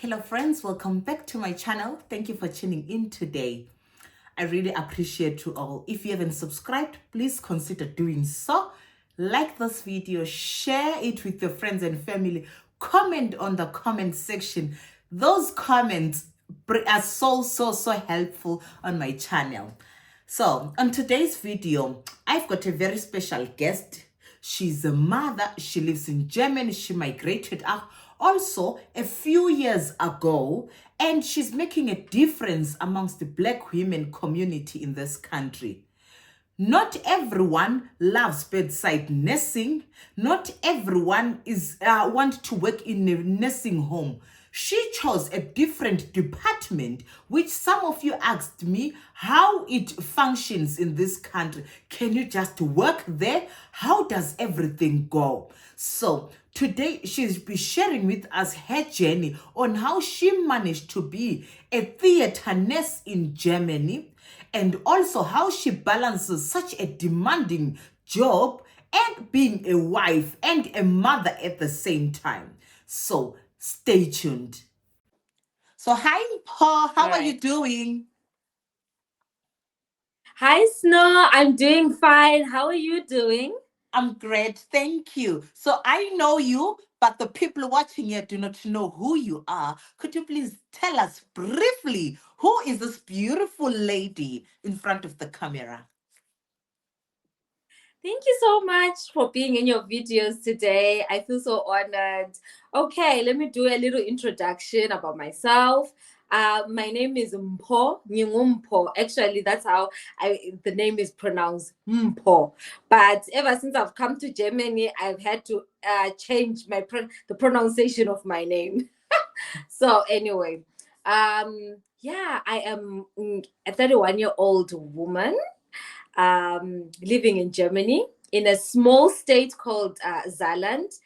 Hello friends, welcome back to my channel. Thank you for tuning in today. I really appreciate you all. If you haven't subscribed, please consider doing so. Like this video, share it with your friends and family, comment on the comment section. Those comments are so helpful on my channel. So on today's video, I've got a very special guest. She's a mother. She lives in Germany. She migrated out also a few years ago, and she's making a difference amongst the Black women community in this country. Not everyone loves bedside nursing. Not everyone is want to work in a nursing home. She chose a different department, which some of you asked me how it functions in this country. Can you just work there? How does everything go? So today she'll be sharing with us her journey on how she managed to be a theater nurse in Germany, and also how she balances such a demanding job and being a wife and a mother at the same time. So stay tuned. So hi, Mpho, how All are right. you doing? Hi, Snow. I'm doing fine. How are you doing? I'm great, thank you. So I know you, but the people watching here do not know who you are. Could you please tell us briefly who is this beautiful lady in front of the camera? Thank you so much for being in your videos today. I feel so honored. Okay, let me do a little introduction about myself. My name is Mpho Mpho. Actually, that's how the name is pronounced, Mpho. But ever since I've come to Germany, I've had to change the pronunciation of my name. So anyway, yeah, I am a 31-year-old woman living in Germany in a small state called Saarland,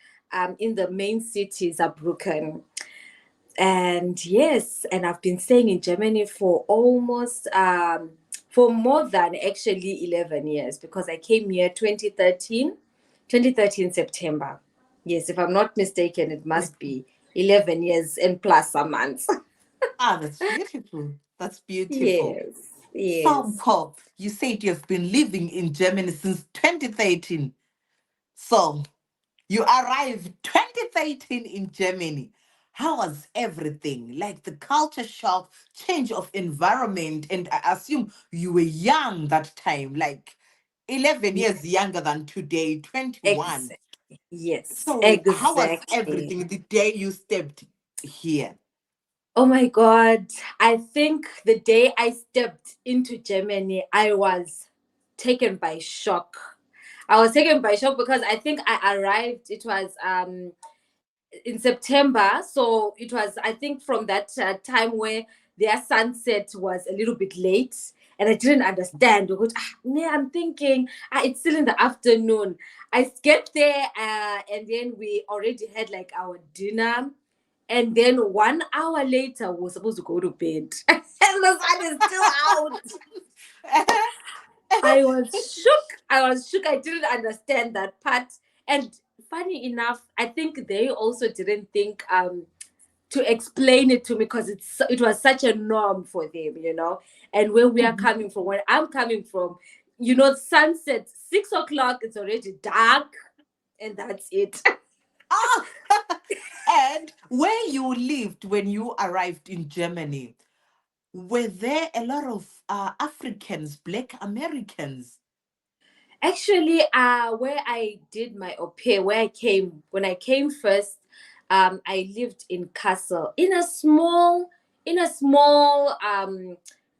in the main city Saarbrücken. And yes, and I've been staying in Germany for almost for more than actually 11 years, because I came here 2013 September. Yes, if I'm not mistaken, it must be 11 years and plus some months. Ah, that's beautiful. That's beautiful. Yes, So, yes. Paul, you said you've been living in Germany since 2013. So, you arrived 2013 in Germany. How was everything? Like the culture shock, change of environment, and I assume you were young that time, like 11 Ye- years younger than today, 21. Exactly. Yes, So, how was exactly. everything the day you stepped here? Oh my God. I think the day I stepped into Germany, I was taken by shock. I was taken by shock because I think I arrived, it was in September. So it was, I think, from that time where their sunset was a little bit late. And I didn't understand. I'm thinking, it's still in the afternoon. I get there, and then we already had like our dinner. And then 1 hour later, we were supposed to go to bed. And the sun is still out. I was shook. I was shook. I didn't understand that part. And funny enough, I think they also didn't think to explain it to me, because it was such a norm for them, you know. And where we are Mhm. coming from, where I'm coming from, sunset 6 o'clock, it's already dark, and that's it. Ah, and where you lived when you arrived in Germany, were there a lot of Africans, Black Americans? Actually, where I did my au pair, when I came first, I lived in Castle, in a small,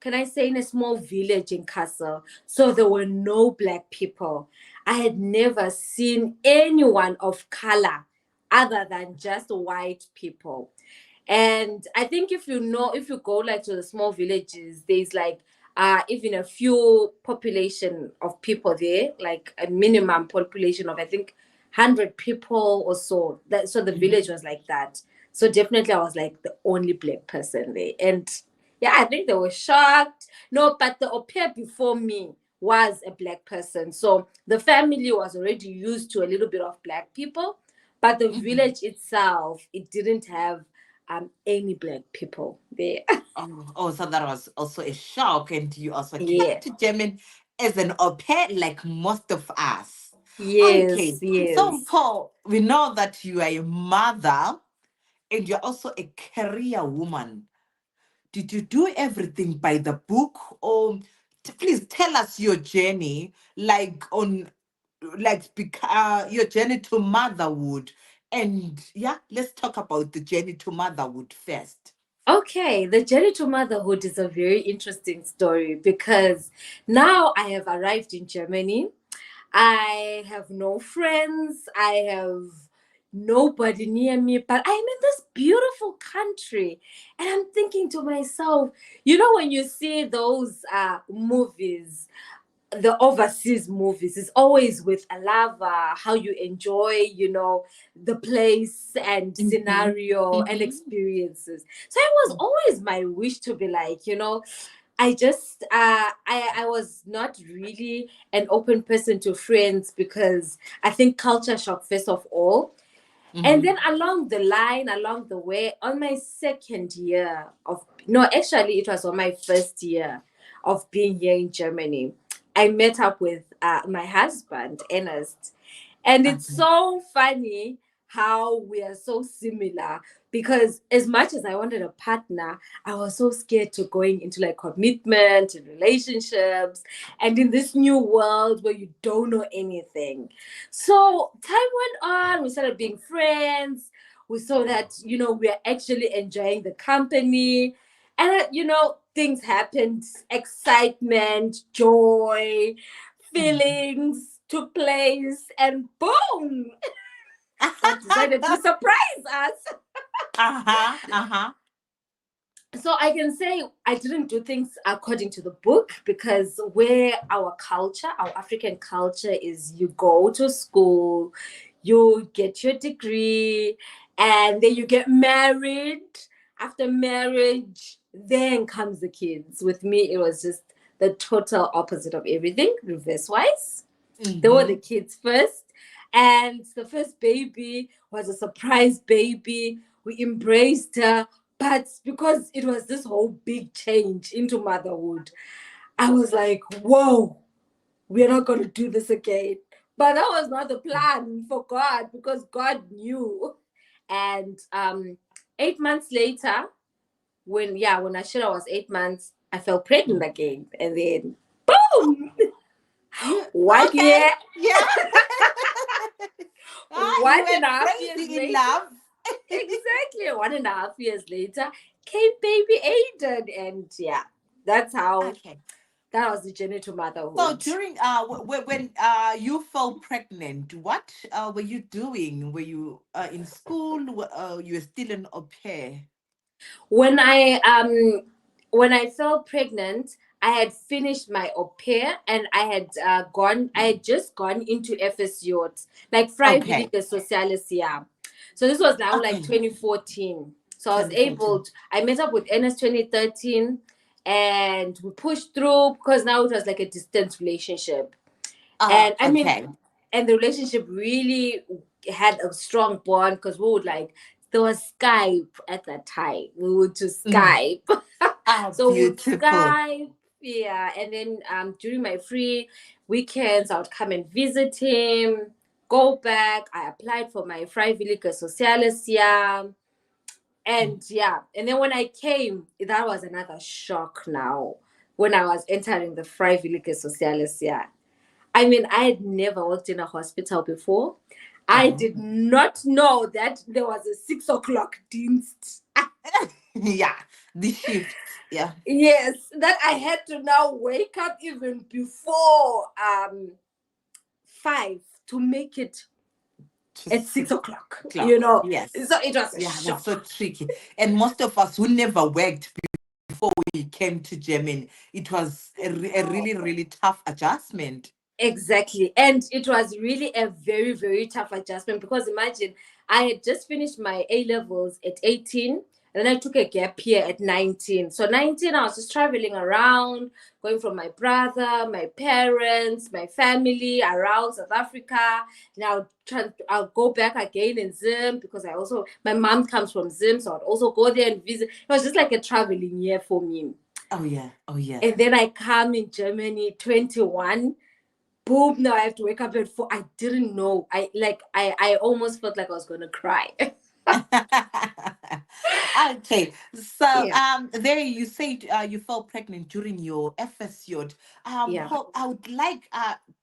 can I say, in a small village in Castle. So there were no black people. I had never seen anyone of color other than just white people. And I think if you go like to the small villages, there's like even a few population of people there, like a minimum population of, I think, 100 people or so. So the Mhm. village was like that. So definitely I was like the only black person there. And yeah, I think they were shocked. No, but the au pair before me was a black person. So the family was already used to a little bit of black people, but the Mhm. village itself, it didn't have any black people there. Oh, so that was also a shock, and you also came Yeah. to Germany as an au pair, like most of us. Yes, Okay, so yes. Paul, we know that you are a mother and you're also a career woman. Did you do everything by the book, or please tell us your journey, like your journey to motherhood, and yeah, let's talk about the journey to motherhood first. Okay, the journey to motherhood is a very interesting story because now I have arrived in Germany. I have no friends. I have nobody near me, but I'm in this beautiful country. And I'm thinking to myself, when you see those movies, the overseas movies, is always with a lover, how you enjoy, the place and Mm-hmm. scenario and Mm-hmm. experiences. So it was always my wish to be like, I just I was not really an open person to friends because I think culture shock first of all. And Mm-hmm. then along the way, on my second year of no, actually it was on my first year of being here in Germany, I met up with my husband, Ernest. And it's Uh-huh. so funny how we are so similar because as much as I wanted a partner, I was so scared to going into like commitment and relationships and in this new world where you don't know anything. So time went on, we started being friends. We saw that, we are actually enjoying the company. And, things happened, excitement, joy, feelings took place, and boom, God decided to surprise us. Uh-huh. Uh-huh. So I can say I didn't do things according to the book because where our culture, our African culture is you go to school, you get your degree, and then you get married. After marriage, then comes the kids. With me, it was just the total opposite of everything, reverse wise. They were the Mm-hmm. kids first. And the first baby was a surprise baby. We embraced her. But because it was this whole big change into motherhood, I was like, whoa, we're not going to do this again. But that was not the plan for God because God knew. And 8 months later, when Ashira was 8 months, I fell pregnant again. And then, boom, You 1 year. okay? Yeah. You One and were a half years crazy in later, love. exactly 1.5 years later, came baby Aiden. And yeah, that's how Okay. that was the journey to So motherhood. during when you fell pregnant, what were you doing? Were you in school? You were still an au pair? When I fell pregnant, I had finished my au pair and I had just gone into FSJ, like Okay. Freiwillige Soziales Jahr. So this was now like Okay. 2014. So Ten 14. I met up with Ernest 2013 and we pushed through because now it was like a distance relationship. And I mean, Okay. and the relationship really had a strong bond because we would like, there was Skype at that time. We would just Mm. Skype. So we would Beautiful. Skype. Yeah. And then during my free weekends, I would come and visit him, go back. I applied for my Freiwillige Soziales Jahr. And yeah, and then when I came, that was another shock now when I was entering the Freiwillige Soziales Jahr. I mean, I had never worked in a hospital before. I did Uh-huh. not know that there was a 6 o'clock dienst. Yeah, the shifts. Yeah. Yes, that I had to now wake up even before 5 to make it To at six 6 o'clock. o'clock. Yes. So it was a Yeah, that's so shock. tricky. And most of us who never worked before we came to Germany, it was a really, really tough adjustment. Exactly. And it was really a very, very tough adjustment because imagine I had just finished my A levels at 18. And then I took a gap year at 19. So 19, I was just traveling around, going from my brother, my parents, my family around South Africa. Now I'll go back again in Zim because my mom comes from Zim, so I'd also go there and visit. It was just like a traveling year for me. Oh yeah. Oh yeah. And then I come in Germany, 21. Boom, now I have to wake up at 4. I didn't know. I almost felt like I was gonna cry. Okay, so Yeah. there you said you fell pregnant during your FSJ. Yeah. I would like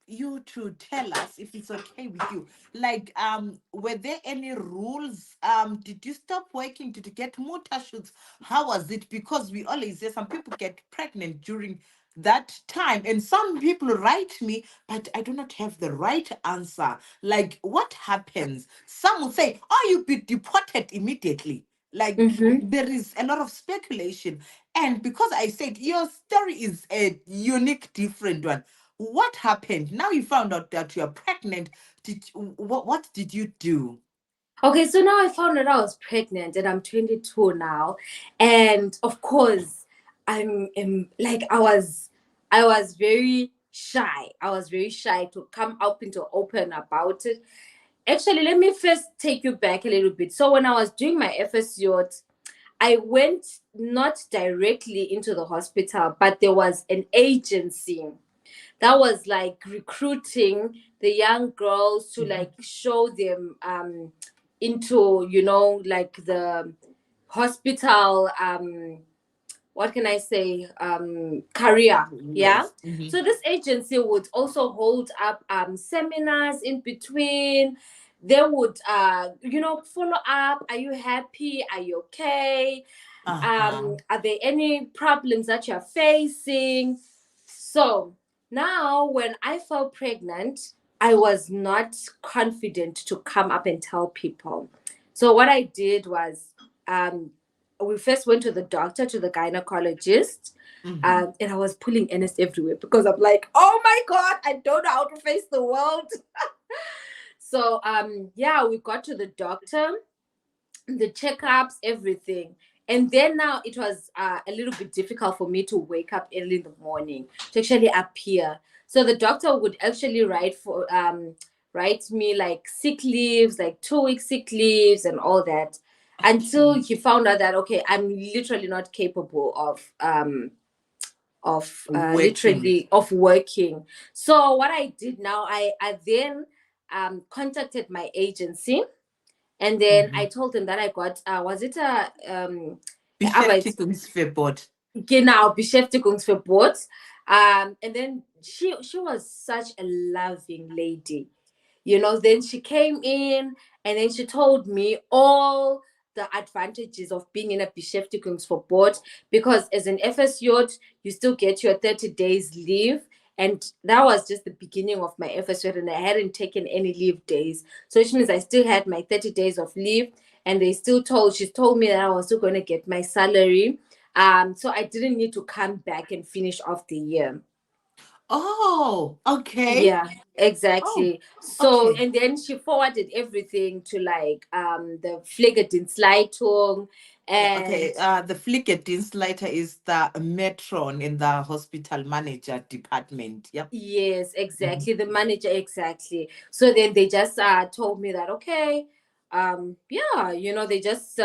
you to tell us if it's okay with you. Like, were there any rules? Did you stop working? Did you get more shoots? How was it? Because we always say some people get pregnant during that time, and some people write me, but I do not have the right answer. Like, what happens? Some will say, oh, you'll be deported immediately. Like, Mm-hmm. there is a lot of speculation. And because I said your story is a unique, different one, what happened? Now you found out that you're pregnant. What did you do? Okay, so now I found out I was pregnant and I'm 22 now. And of course, like I was very shy. I was very shy to come up into open about it. Actually, let me first take you back a little bit. So when I was doing my FSJ, I went not directly into the hospital, but there was an agency that was like recruiting the young girls to Mhm. like show them into, like the hospital, what can I say, career. Yeah. Yes. Mhm. So this agency would also hold up seminars in between. They would follow up. Are you happy? Are you okay? Uh-huh. Are there any problems that you're facing? So now when I fell pregnant, I was not confident to come up and tell people. So what I did was, we first went to the doctor, to the gynecologist, Mhm. and I was pulling NS everywhere because I'm like, oh my God, I don't know how to face the world. So yeah, we got to the doctor, the checkups, everything. And then now it was a little bit difficult for me to wake up early in the morning to actually appear. So the doctor would actually write me like sick leaves, like 2 week sick leaves and all that, until Okay. he found out that okay, I'm literally not capable of Working. literally of working. So what I did now, I then contacted my agency, and then I Mhm. told them that I got, was it a Arbeit, Beschäftigungsverbot. genau, Beschäftigungsverbot. And then she was such a loving lady. Then she came in and then she told me all the advantages of being in a Beschäftigungsverbot, because as an FSJ, you still get your 30 days leave. And that was just the beginning of my FSJ, and I hadn't taken any leave days. So which means I still had my 30 days of leave, and she told me that I was still going to get my salary. So I didn't need to come back and finish off the year. Oh, okay. Yeah, Oh, exactly. So, okay. and then she forwarded everything to like the Pflegedienstleitung, Yeah, and okay. The Flickedienstleiter is the matron in the hospital manager department. Yep. yes, Mhm. exactly, the manager, exactly. So then they just told me that okay, yeah, they just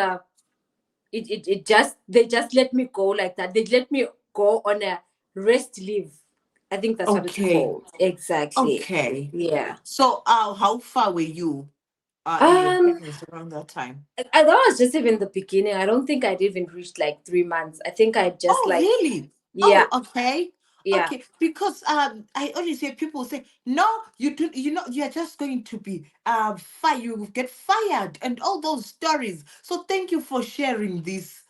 it just they just let me go like that. They let me go on a rest leave. I think that's what it's Okay. called. Exactly. Okay. Yeah. So, how far were you in your Um, pregnancy around that time? that was just even the beginning. I don't think I'd even reached like 3 months. I think I just Oh, like, really? yeah, Oh, okay. yeah, Okay, because I always hear people say, no, you do, you're just going to be fired, you will get fired, and all those stories. So thank you for sharing this.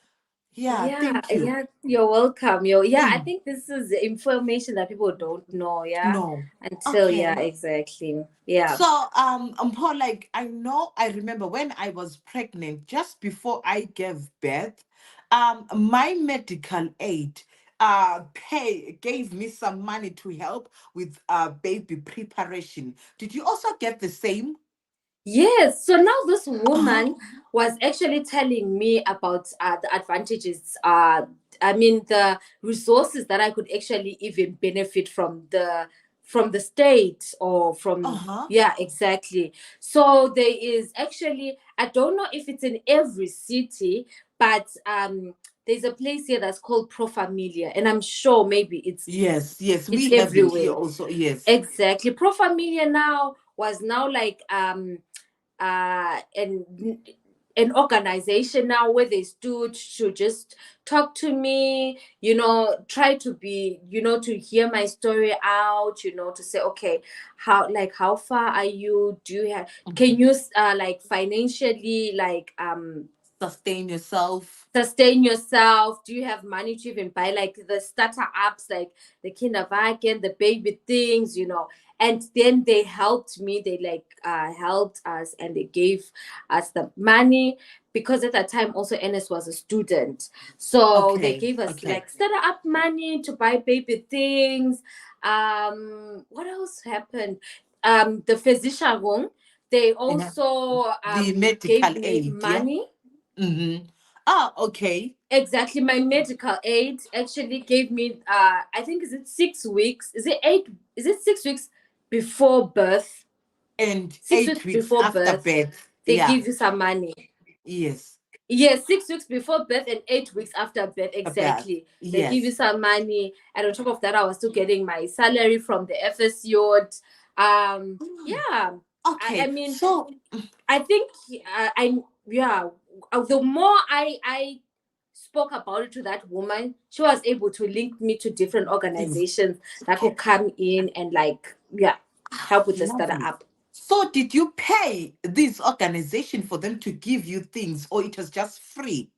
Yeah, yeah, thank you. yeah. You're welcome. Yeah, I Mm, think this is information that people don't know. Yeah, no. until, yeah, Okay. exactly. Yeah, So, Paul, like I remember when I was pregnant, just before I gave birth, my medical aid gave me some money to help with baby preparation. Did you also get the same? Yes. So now this Uh-huh. woman was actually telling me about the advantages. I mean, the resources that I could actually even benefit from the state or from, Uh-huh. yeah, exactly. So there is actually, I don't know if it's in every city, but there's a place here that's called Pro Familia, and I'm sure maybe Yes, yes, it's we have it here everywhere. also. Yes. Exactly. Pro Familia now was now like uh, an an organization now where they stood to just talk to me, try to be, to hear my story out, to say, okay, how far are you? Do you have, can Mhm. you like financially like Sustain yourself. sustain yourself? Do you have money to even buy like the starter apps, like the Kinderwagen, the baby things, And then they helped me. They like helped us and they gave us the money because at that time also Ernest was a student. So they Okay. gave us Okay. like starter up money to buy baby things. What else happened? The physician, they Uh-huh. also The gave medical me aid, yeah? money. Mm-hmm. Ah, okay. Exactly. My medical aid actually gave me I think, is it 6 weeks? Is it 8? Is it 6 weeks before birth? And 6 weeks 8 weeks before after birth, birth. they Yeah. give you some money. Yes. Yes, 6 weeks before birth and 8 weeks after birth. A birth. Exactly. They give you Yes. some money. And on top of that, I was still getting my salary from the FSJ. Mm. Yeah. I Okay. mean, So, I think yeah. The more I spoke about it to that woman, she was able to link me to different things. organizations that Okay. could come in and like, yeah, help with the startup. Lovely. So, did you pay this organization for them to give you things, or it was just free?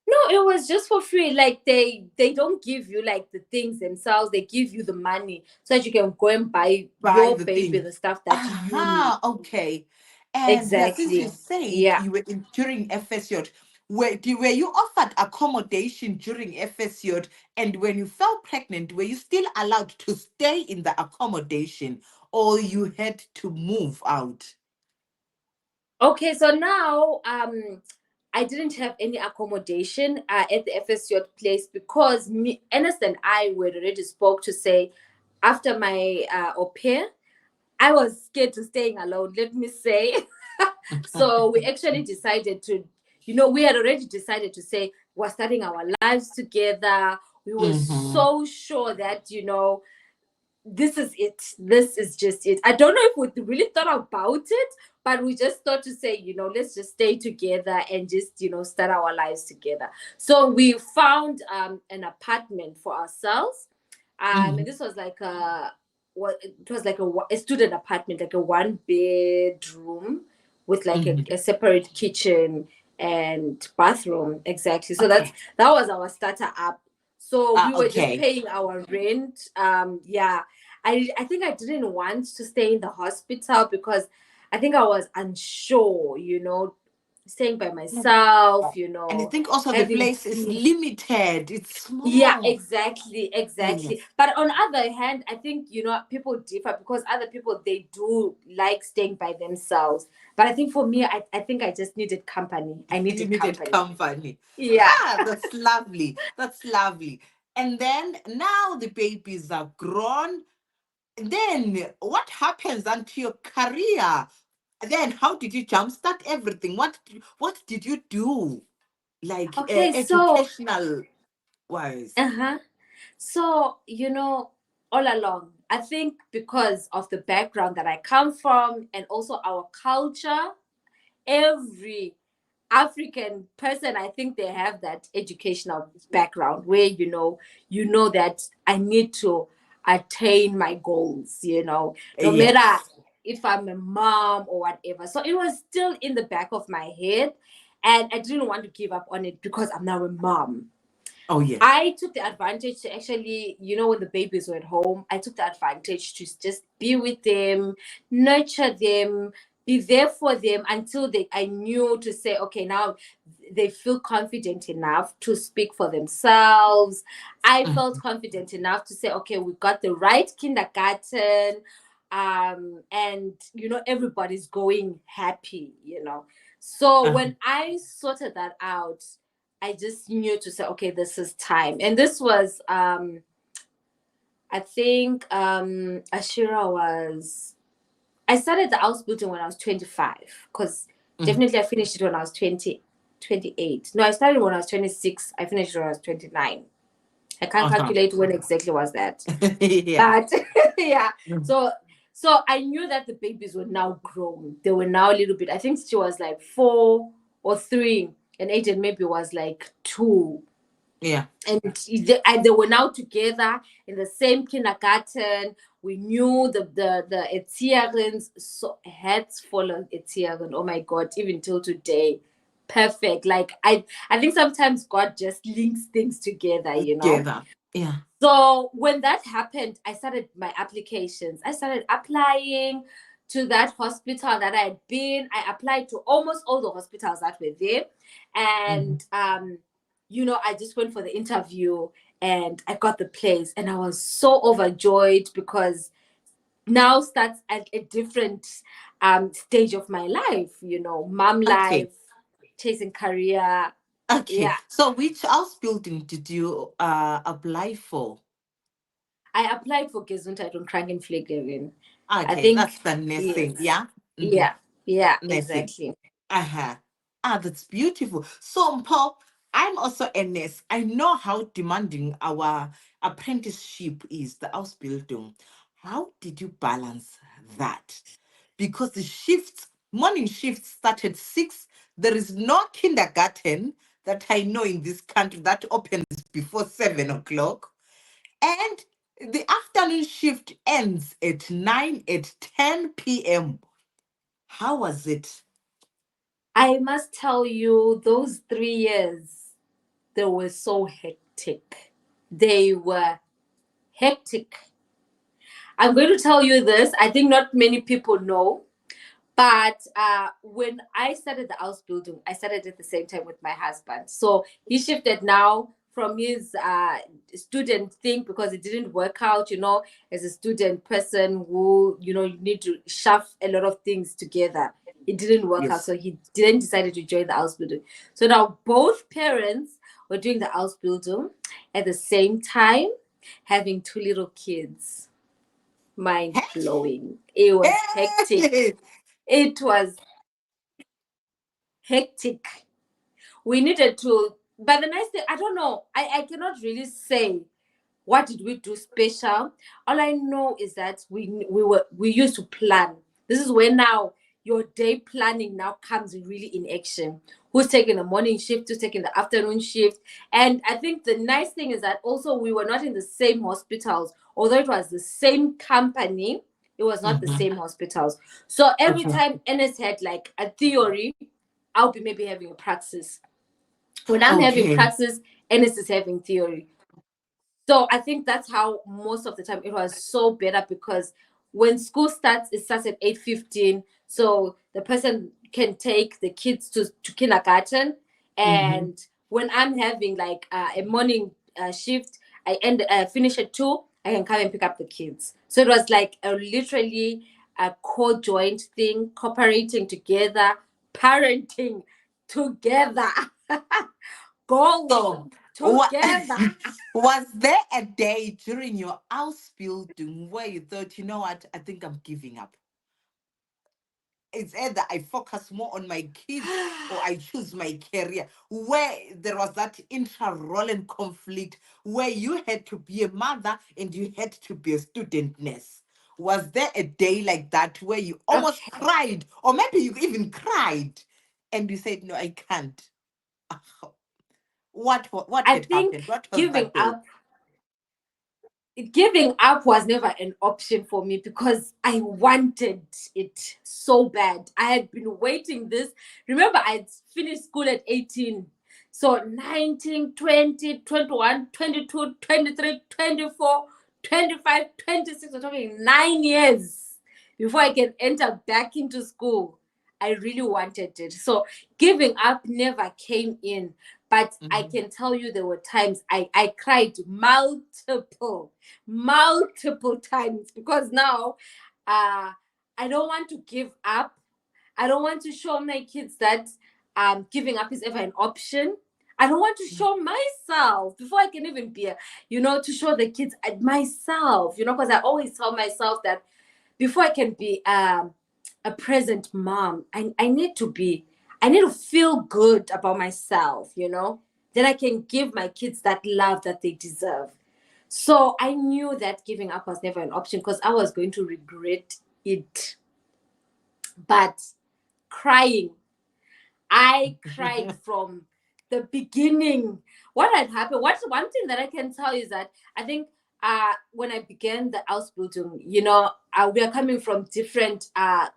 No, it was just for free. Like they don't give you like the things themselves. They give you the money so that you can go and buy Buy your the baby thing. the stuff that you need. Aha, okay. And since you Exactly. said Yeah. you were during FSJ, were you offered accommodation during FSJ? And when you fell pregnant, were you still allowed to stay in the accommodation, or you had to move out? Okay, so now I didn't have any accommodation at the FSJ place because me, Ernest and I were already spoke to say after my au pair, I was scared to staying alone, let me say. So we actually decided to, we had already decided to say we're starting our lives together. We were Mm-hmm. so sure that, this is it. This is just it. I don't know if we really thought about it, but we just thought to say, let's just stay together and just, start our lives together. So we found an apartment for ourselves. And Mm-hmm. this was like it was like a student apartment, like a 1 bedroom with like Mm-hmm. a separate kitchen and bathroom. Exactly. So Okay. that was our starter up. So we were just Okay. paying our rent. Yeah. I think I didn't want to stay in the hospital because I think I was unsure, staying by myself, And I think also the having place is to. limited. It's Yeah, small. exactly, exactly. Yes. But on other hand, I think, people differ because other people, they do like staying by themselves. But I think for me, I think I just needed company. I You needed needed company. company. Yeah. Ah, that's lovely. That's lovely. And then now the babies are grown. Then what happens unto your career? Then how did you jumpstart everything? What did you do? Like Okay, so educational wise. uh-huh. So, all along, I think because of the background that I come from and also our culture, every African person, I think they have that educational background where, that I need to attain my goals, no matter Yes. if I'm a mom or whatever. So it was still in the back of my head. And I didn't want to give up on it because I'm now a mom. Oh yes. I took the advantage to actually, when the babies were at home, I took the advantage to just be with them, nurture them, be there for them until I knew to say, okay, now they feel confident enough to speak for themselves. I Mm. felt confident enough to say, okay, we got the right kindergarten. and everybody's going happy. So Uh-huh. when I sorted that out, I just knew to say, okay, this is time. And this was I think Ashira was I started the house building when I was 25, because Mm. definitely I finished it when I was 28. No, I started when I was 26. I finished when I was 29. I can't Uh-huh. calculate when exactly was that. Yeah. But yeah. Mm. So I knew that the babies were now grown. They were now a little bit, I think she was like 4 or 3, and Aiden maybe was like 2. Yeah. And they were now together in the same kindergarten. We knew the Etiagans, so heads full of Etiagan. Oh my God, even till today, perfect. Like I think sometimes God just links things together. Together. Yeah. So when that happened, I started my applications. I started applying to that hospital that I had been. I applied to almost all the hospitals that were there, Mm-hmm. and I just went for the interview and I got the place, and I was so overjoyed because now starts at a different stage of my life. Mom Okay. life, chasing career. Okay. Yeah, So which house building did you apply for? I applied for Gesundheit und Krankenpflegerin. I Okay, think, that's the nursing. yes. Yeah. Mm-hmm. Yeah, yeah, Nursing. exactly. Uh-huh. Ah, that's beautiful. So, Mpho, I'm also a nurse. I know how demanding our apprenticeship is, the house building. How did you balance that? Because the shifts, morning shifts start at 6. There is no kindergarten that I know in this country that opens before 7 o'clock. And the afternoon shift ends at 9, at 10 p.m. How was it? I must tell you, those 3 years, they were so hectic. They were hectic. I'm going to tell you this. I think not many people know. But when I started the house building, I started at the same time with my husband. So he shifted now from his student thing, because it didn't work out, as a student person who, you need to shove a lot of things together. It didn't work out. Yes. So he didn't decided to join the house building. So now both parents were doing the house building at the same time, having 2 little kids. Mind blowing. It was hectic. Hey! It was hectic. We needed to, but the nice thing, I don't know, I cannot really say what did we do special. All I know is that we used to plan. This is where now your day planning now comes really in action. Who's taking the morning shift, who's taking the afternoon shift. And I think the nice thing is that also we were not in the same hospitals, although it was the same company. It was not the Mhm. same hospitals. So every Okay. time NS had like a theory, I'll be maybe having a praxis. When I'm having Okay. praxis, NS is having theory. So I think that's how most of the time it was so better, because when school starts, it starts at 8:15. So the person can take the kids to kindergarten. Mm-hmm. And when I'm having like a morning shift, finish at 2, I can come and pick up the kids. So it was like literally a co-joint thing, cooperating together, parenting together, goals So, what together. was there a day during your house building where you thought, you know what, I think I'm giving up? It's either I focus more on my kids or I choose my career, where there was that intra-role and conflict where you had to be a mother and you had to be a student nurse. Was there a day like that where you almost Okay. cried, or maybe you even cried, and you said, no, I can't? What I had think happened? What was giving that day? up giving up was never an option for me, because I wanted it so bad. I had been waiting this. Remember, I'd finished school at 18. So 19, 20, 21, 22, 23, 24, 25, 26. We're talking 9 years before I can enter back into school. I really wanted it. So giving up never came in. But I Mhm. can tell you there were times I cried multiple times, because now I don't want to give up. I don't want to show my kids that giving up is ever an option. I don't want to show myself before I can even be, to show the kids myself, because I always tell myself that before I can be a present mom, I need to feel good about myself, then I can give my kids that love that they deserve. So I knew that giving up was never an option because I was going to regret it. But crying, I cried from the beginning. What had happened? What's one thing that I can tell you is that I think when I began the Ausbildung, we are coming from different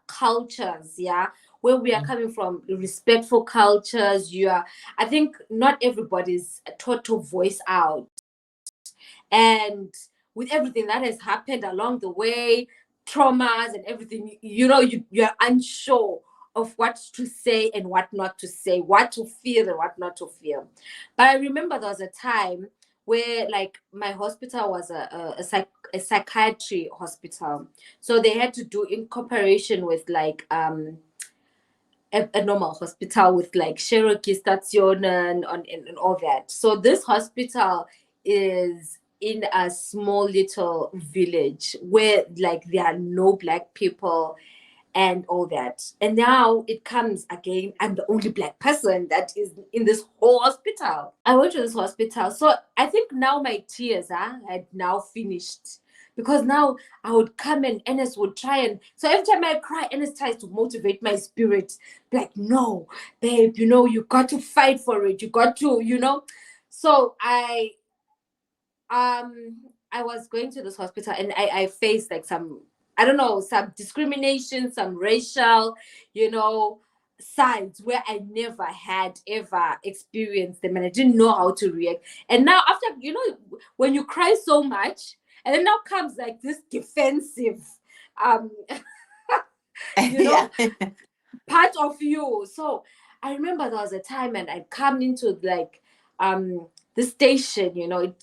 cultures, yeah, where we are coming from respectful cultures. I think not everybody's taught to voice out. And with everything that has happened along the way, traumas and everything, you're unsure of what to say and what not to say, what to feel and what not to feel. But I remember there was a time where, like, my hospital was a psychiatry hospital, so they had to do in cooperation with like a normal hospital with like Cherokee Station and all that. So this hospital is in a small little village where like there are no Black people and all that. And now it comes again, I'm the only Black person that is in this whole hospital. I went to this hospital. So I think now my tears had now finished. Because now I would come and Ernest would try and... So every time I cry, Ernest tries to motivate my spirit. Like, no, babe, you got to fight for it. You got to, So I was going to this hospital and I faced like some, I don't know, some discrimination, some racial, sides where I never had ever experienced them and I didn't know how to react. And now after, when you cry so much, and then now comes like this defensive, Yeah. part of you. So I remember there was a time and I'd come into like the station,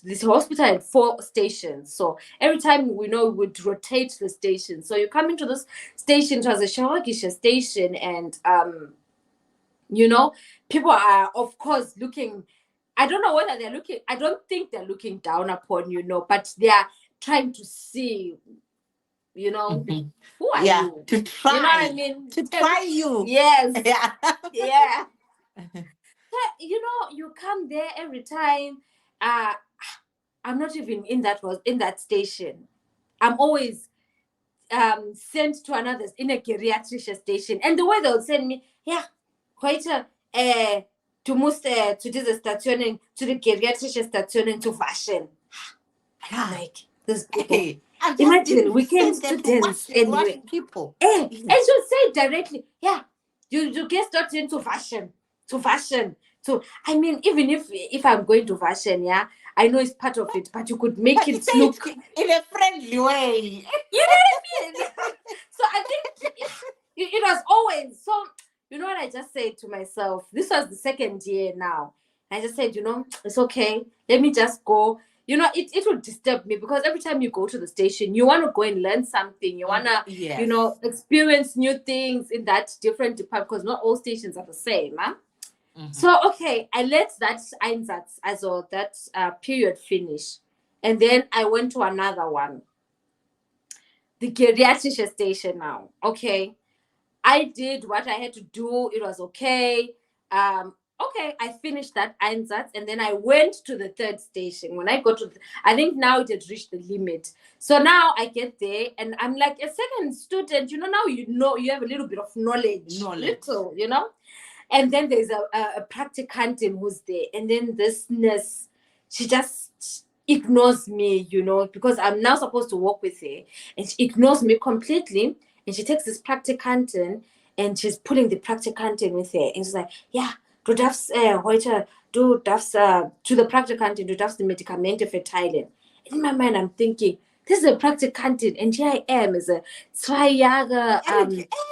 this hospital had 4 stations. So every time we would rotate the station. So you come into this station, it was a Shawagisha station, and people are of course looking. I don't know whether they're looking. I don't think they're looking down upon but they are trying to see, Mhm. who are Yeah, you? to try. You know what I mean? To try you. Yes. Yeah. Yeah. You come there every time. I'm not even in that station. I'm always sent to another in a geriatric station. And the way they'll send me, yeah, heute du musst zu dieser Station, zu der geriatrischen Station zu waschen. I'm like, this people. Hey, I just Imagine didn't we came send them to students and wash people. and she'll say directly, yeah, you get started to fashion. So I mean, even if I'm going to fashion, yeah, I know it's part of it, but you could make But it say look it in a friendly way. You know what I mean? So I think it was always so. You know what I just said to myself? This was the second year now. I just said, it's okay. Let me just go. It will disturb me because every time you go to the station, you want to go and learn something. You want to, Yes. experience new things in that different department because not all stations are the same. Huh? Mm-hmm. So, okay, I let that Einsatz, also that period finish. And then I went to another one. The geriatric station now. Okay. I did what I had to do. It was okay. Okay, I finished that Einsatz and then I went to the 3rd station. When I got to, I think now it had reached the limit. So now I get there and I'm like a second student. Now you have a little bit of knowledge. Little, And then there's a practicant who's there. And then this nurse, she just ignores me, because I'm now supposed to work with her. And she ignores me completely. And she takes this practicant and she's pulling the practicant with her. And she's like, yeah, du darfst heute, du darfst to the practicant, du darfst die Medikamente verteilen. In my mind, I'm thinking, this is a practicant, and here I am as a 2 Jahre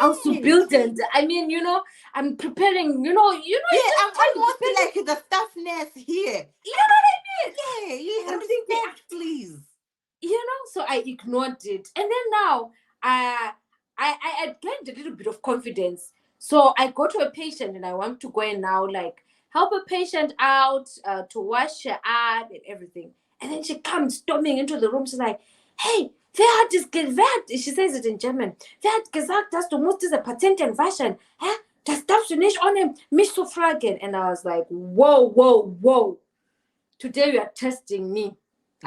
Auszubildende. I mean, I'm preparing, Yeah, I'm almost like the staff nurse here. You know what I mean? Yeah, you I'm respect, thinking, please. So I ignored it. And then now I had gained a little bit of confidence. So I go to a patient and I want to go and now like help a patient out, to wash her up and everything. And then she comes storming into the room. She's like, hey, wer hat das, she says it in German, wer hat gesagt, dass du musst diese Patienten waschen? Hä? Das darfst du nicht ohne mich zu fragen. And I was like, whoa, whoa, whoa. Today you are testing me.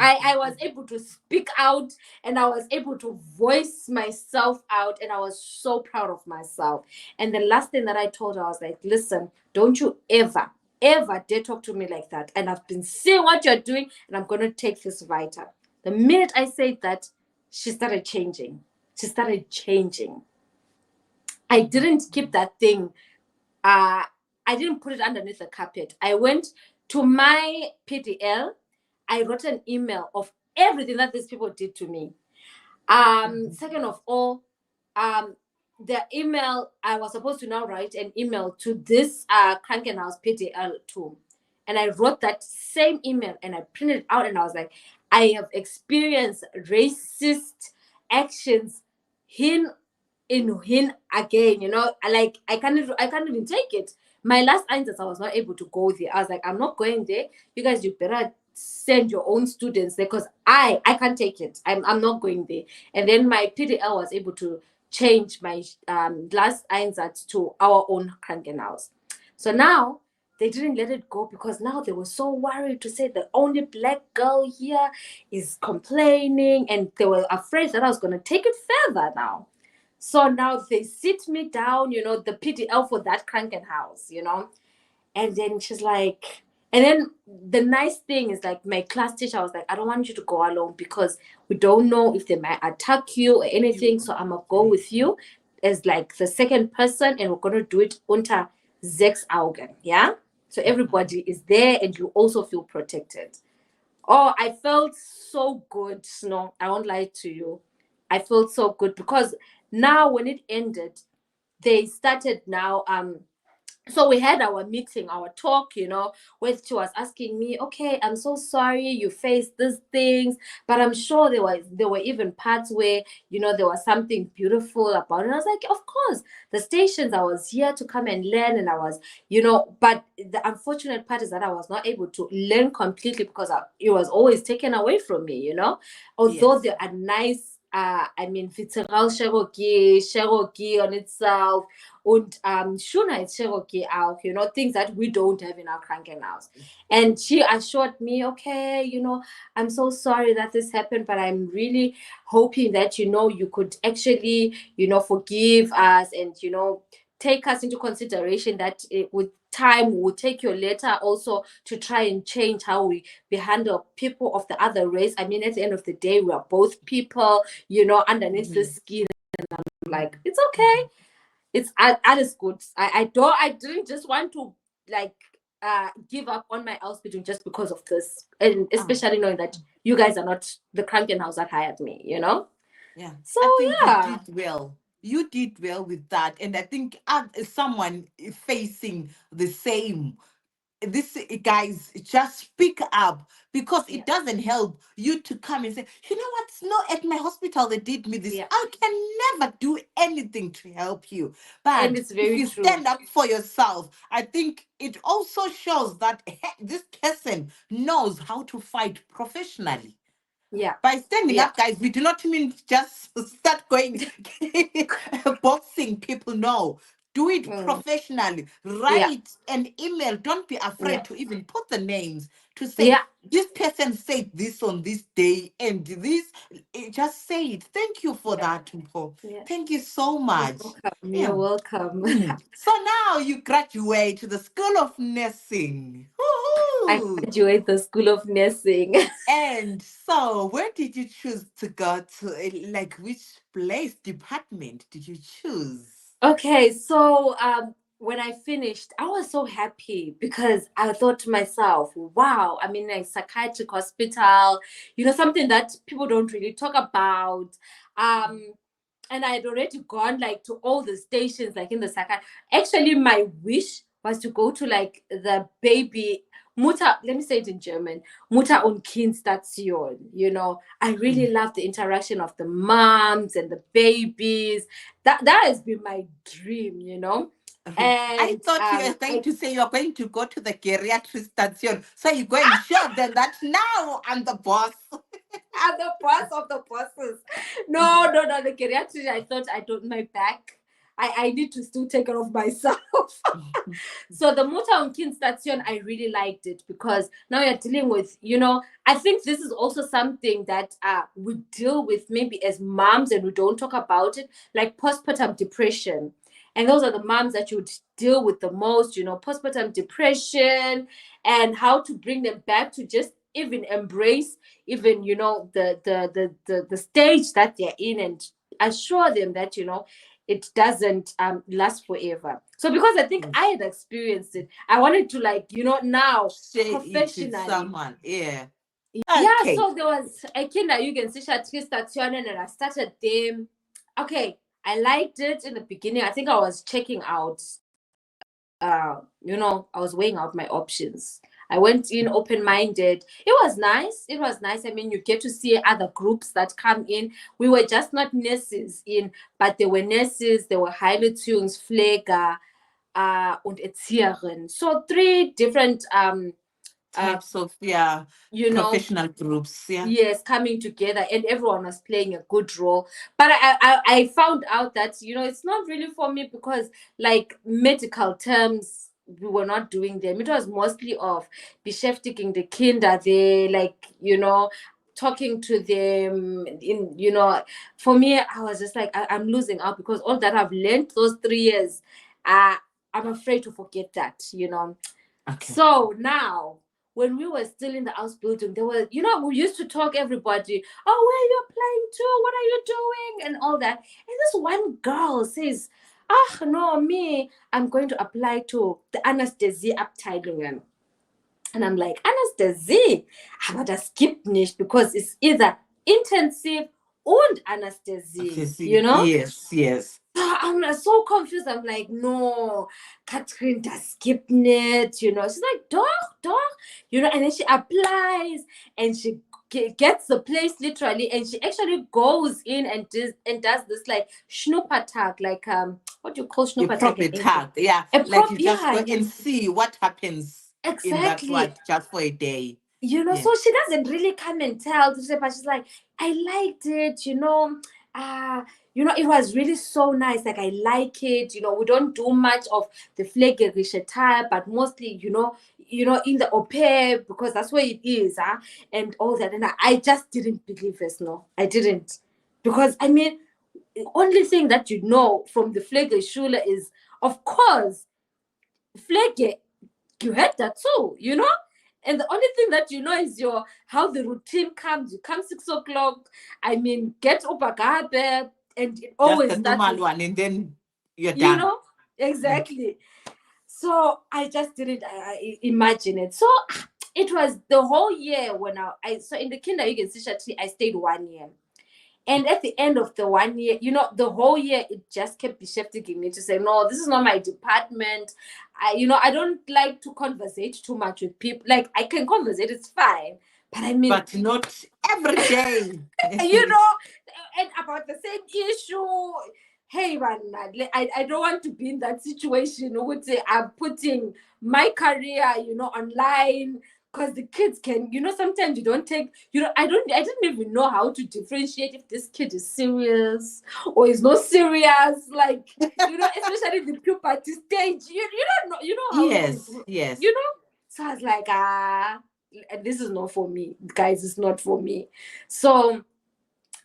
I was able to speak out and I was able to voice myself out, and I was so proud of myself. And the last thing that I told her, I was like, listen, don't you ever, ever dare talk to me like that. And I've been seeing what you're doing and I'm going to take this writer. The minute I said that, she started changing. She started changing. I didn't keep that thing. I didn't put it underneath the carpet. I went to my PDL. I wrote an email of everything that these people did to me. Second of all, the email, I was supposed to now write an email to this Krankenhaus PDL too. And I wrote that same email and I printed it out and I was like, I have experienced racist actions in again, like I can't even take it. My last answers, I was not able to go there. I was like, I'm not going there. You guys, you better send your own students there because I can't take it. I'm not going there. And then my PDL was able to change my last answers to our own Krankenhaus. So now they didn't let it go because now they were so worried to say the only black girl here is complaining, and they were afraid that I was going to take it further now. So now they sit me down, the PDL for that Krankenhaus, and then she's like, and then the nice thing is like my class teacher was like, I don't want you to go alone because we don't know if they might attack you or anything. So I'm going to go with you as like the second person and we're going to do it unter 6 Augen. Yeah. So everybody is there and you also feel protected. Oh, I felt so good. No, I won't lie to you. I felt so good because now when it ended, they started now, so we had our meeting, our talk, where she was asking me, okay, I'm so sorry you faced these things, but I'm sure there were even parts where, there was something beautiful about it. And I was like, of course, the stations, I was here to come and learn, and I was, but the unfortunate part is that I was not able to learn completely because it was always taken away from me, although Yes. there are nice, Vitteral Cherokee on itself, and Shuna is Cherokee out, things that we don't have in our Krankenhaus. And she assured me, okay, I'm so sorry that this happened, but I'm really hoping that, you could actually, forgive us and, take us into consideration that with time we'll take your letter also to try and change how we handle people of the other race. I mean, at the end of the day, we are both people, underneath the skin. And I'm like, it's okay. It's alles good. I didn't just want to like give up on my hospital just because of this, and especially knowing that you guys are not the Krankenhaus that hired me, Yeah. So I think yeah. you did well. You did well with that. And I think someone facing the same, this guys, just speak up, because it doesn't help you to come and say, you know what, no, at my hospital they did me this. Yeah. I can never do anything to help you. And But it's if very you true. stand up for yourself, I think it also shows that this person knows how to fight professionally. Yeah. By standing Yeah. up, guys, we do not mean just start going boxing people. No, do it professionally. Yeah. Write an email. Don't be afraid Yeah. to even put the names to say, Yeah. this person said this on this day and this. Just say it. Thank you for that, Mpho. Yeah. Thank you so You're much. welcome. Yeah. You're welcome. So now you graduate to the School of Nursing. I Woohoo! graduate the School of Nursing. And so, where did you choose to go to? Like, which place, department did you choose? Okay, so when I finished, I was so happy because I thought to myself, wow, I'm in a psychiatric hospital, something that people don't really talk about. And I had already gone like to all the stations, like in the psychiatric. Actually, my wish was to go to like the baby Mutter, let me say it in German, Mutter und Kindstation. You know, I really love the interaction of the moms and the babies. That has been my dream, you know. I And thought you were going to say you're going to go to the geriatric station. So you go and show them that now I'm the boss. I'm the boss of the bosses. No, the geriatric, I thought I don't my back. I need to still take care of myself. So the Mutter und Kind Station, I really liked it because now you're dealing with, you know, I think this is also something that we deal with maybe as moms and we don't talk about it, like postpartum depression. And those are the moms that you would deal with the most, you know, postpartum depression and how to bring them back to just even embrace even, you know, the stage that they're in and assure them that, you know, it doesn't last forever. So because I think I had experienced it, I wanted to like, you know, now Say it to professionally. someone. Yeah. Yeah, Okay. so there was a kinderjugendstation station and I started them. Okay, I liked it in the beginning. I think I was checking out, you know, I was weighing out my options. I went in open-minded. It was nice. It was nice. I mean, you get to see other groups that come in. We were just not nurses in, but there were nurses, there were Heiletunes, Pfleger, und Erzieherin. So 3 different Types of, you know, professional groups. Yeah. yes, coming together and everyone was playing a good role. But I found out that, you know, it's not really for me because like medical terms, we were not doing them. It was mostly of beschäftigen the Kinder, they like, you know, talking to them in, you know, for me, I was just like, I'm losing out because all that I've learned those 3 years, I'm afraid to forget that, you know. Okay. So now, when we were still in the house building, there were, you know, we used to talk everybody, oh, where are you applying to? What are you doing? And all that. And this one girl says, no, me, I'm going to apply to the Anaesthesie Abteilungen. And I'm like, Anaesthesie? Aber das gibt nicht, because it's either intensive und Anaesthesie, you know? Yes. I'm so confused. I'm like, no, Katrin, das gibt nicht, you know. She's like, doch, you know, and then she applies and she gets the place literally, and she actually goes in and does this like Schnuppertag, like what do you call Schnuppertag in Tag, yeah. Like you just go and see what happens in that one just for a day. You know, so she doesn't really come and tell, but she's like, I liked it, you know, it was really so nice. Like, I like it. You know, we don't do much of the pflegerische type, but mostly, you know, in the au pair, because that's where it is, and all that. And I just didn't believe this, no. I didn't. Because, I mean, the only thing that you know from the Pflegeschule is, of course, Pflege, you had that too, you know? And the only thing that you know is how the routine comes. You come 6 o'clock, I mean, get Upagabe, and it always just a normal one, and then you're done. You know? Exactly. So I just didn't imagine it. So it was the whole year when so in the kinderjugendstation, I stayed 1 year. And at the end of the 1 year, you know, the whole year, it just kept beschäftiging me to say, no, this is not my department. I don't like to conversate too much with people. Like, I can conversate, it's fine. But I mean... But not every day. You know, and about the same issue. Hey, man, I don't want to be in that situation. I'm putting my career, you know, online. Because the kids can, you know, sometimes you don't take, you know, I didn't even know how to differentiate if this kid is serious or is not serious. Like, you know, especially the puberty stage, you don't know, you know how it is. Yes. You know? So I was like, this is not for me. Guys, it's not for me. So,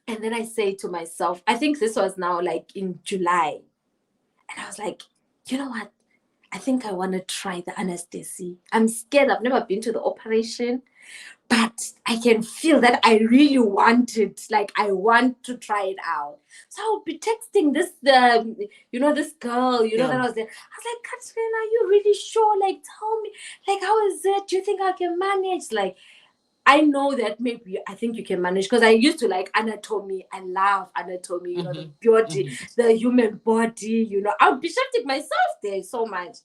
and then I say to myself, I think this was now like in July. And I was like, you know what? I think I want to try the anesthesia. I'm scared. I've never been to the operation, but I can feel that I really want it. Like, I want to try it out. So I'll be texting this girl, you know, that I was there. I was like, Katrina, are you really sure? Like, tell me, like, how is it? Do you think I can manage? Like, I know that maybe I think you can manage, because I used to like anatomy. I love anatomy, you know, the body, the human body, you know. I'll be shifting myself there so much.